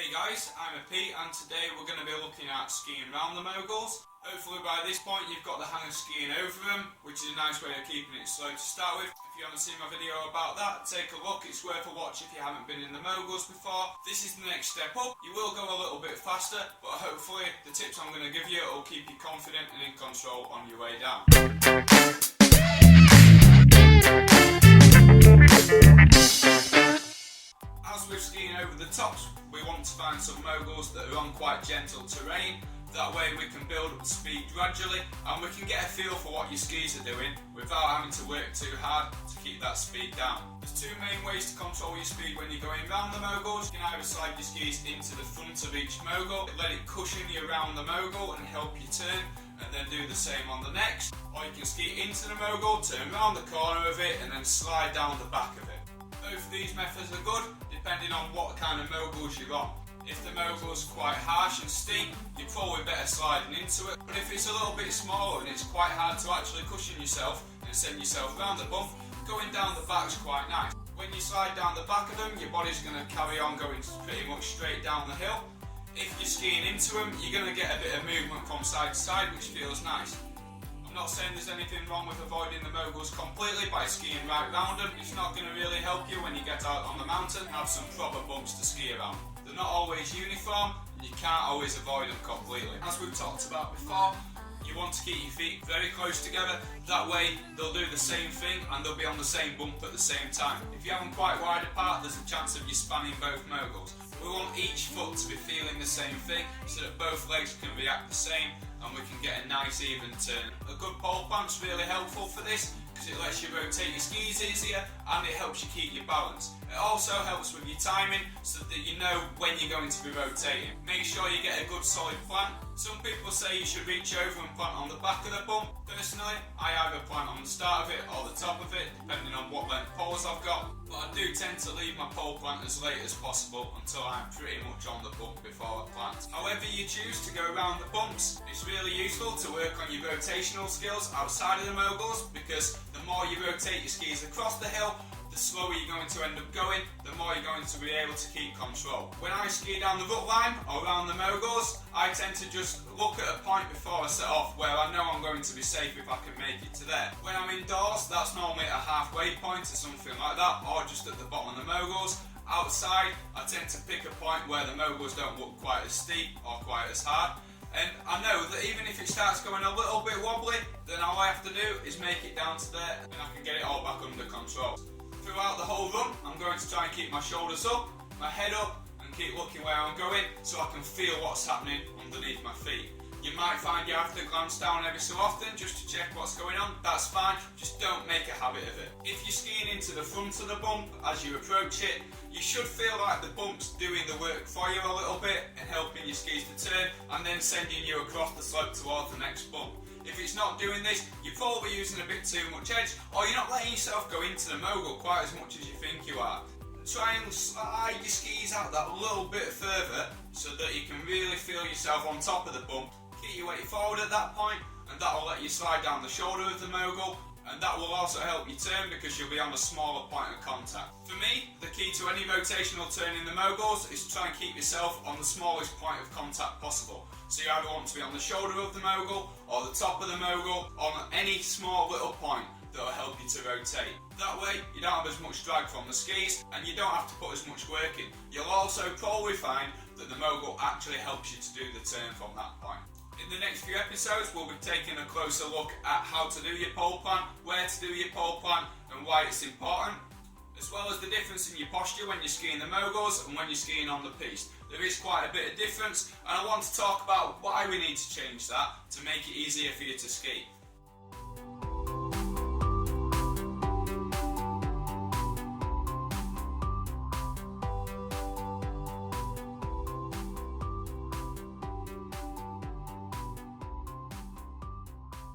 Hey guys, I'm Pete and today we're going to be looking at skiing around the moguls. Hopefully by this point you've got the hang of skiing over them, which is a nice way of keeping it slow to start with. If you haven't seen my video about that, take a look, it's worth a watch if you haven't been in the moguls before. This is the next step up. You will go a little bit faster, but hopefully the tips I'm going to give you will keep you confident and in control on your way down. As we're skiing over the tops, we want to find some moguls that are on quite gentle terrain. That way we can build up speed gradually and we can get a feel for what your skis are doing without having to work too hard to keep that speed down. There's two main ways to control your speed when you're going around the moguls. You can either slide your skis into the front of each mogul, let it cushion you around the mogul and help you turn, and then do the same on the next. Or you can ski into the mogul, turn around the corner of it and then slide down the back of it. Both of these methods are good depending on what kind of moguls you're on. If the mogul's quite harsh and steep, you're probably better sliding into it. But if it's a little bit smaller and it's quite hard to actually cushion yourself and send yourself around the bump, going down the back's quite nice. When you slide down the back of them, your body's going to carry on going pretty much straight down the hill. If you're skiing into them, you're going to get a bit of movement from side to side, which feels nice. I'm not saying there's anything wrong with avoiding the moguls completely by skiing right round them. It's not going to really help you when you get out on the mountain and have some proper bumps to ski around. They're not always uniform and you can't always avoid them completely. As we've talked about before, you want to keep your feet very close together. That way they'll do the same thing and they'll be on the same bump at the same time. If you have them quite wide apart, there's a chance of you spanning both moguls. We want each foot to be feeling the same thing so that both legs can react the same and we can get a nice even turn. A good pole plant's really helpful for this because it lets you rotate your skis easier and it helps you keep your balance. It also helps with your timing so that you know when you're going to be rotating. Make sure you get a good solid plant. Some people say you should reach over and plant on the back of the bump. Personally, I either plant on the start of it or the top of it, depending on what length poles I've got. But I do tend to leave my pole plant as late as possible until I'm pretty much on the bump before I plant. However you choose to go around the bumps, it's really useful to work on your rotational skills outside of the moguls because the more you rotate your skis across the hill, the slower you're going to end up going, the more you're going to be able to keep control. When I ski down the rut line or around the moguls, I tend to just look at a point before I set off where I know I'm going to be safe if I can make it to there. When I'm indoors, that's normally at a halfway point or something like that, or just at the bottom of the moguls. Outside, I tend to pick a point where the moguls don't look quite as steep or quite as hard. And I know that even if it starts going a little bit wobbly, then all I have to do is make it down to there and I can get it all back under control. Throughout the whole run, I'm going to try and keep my shoulders up, my head up, and keep looking where I'm going so I can feel what's happening underneath my feet. You might find you have to glance down every so often just to check what's going on. That's fine, just don't make a habit of it. If you're skiing into the front of the bump as you approach it, you should feel like the bump's doing the work for you a little bit and helping your skis to turn and then sending you across the slope towards the next bump. If it's not doing this, you're probably using a bit too much edge or you're not letting yourself go into the mogul quite as much as you think you are. Try and slide your skis out that little bit further so that you can really feel yourself on top of the bump. Keep your weight forward at that point and that will let you slide down the shoulder of the mogul, and that will also help you turn because you'll be on a smaller point of contact. For me, the key to any rotational turn in the moguls is to try and keep yourself on the smallest point of contact possible. So you either want to be on the shoulder of the mogul or the top of the mogul, on any small little point that will help you to rotate. That way you don't have as much drag from the skis and you don't have to put as much work in. You'll also probably find that the mogul actually helps you to do the turn from that point. In the next few episodes we'll be taking a closer look at how to do your pole plant, where to do your pole plant and why it's important, as well as the difference in your posture when you're skiing the moguls and when you're skiing on the piste. There is quite a bit of difference and I want to talk about why we need to change that to make it easier for you to ski.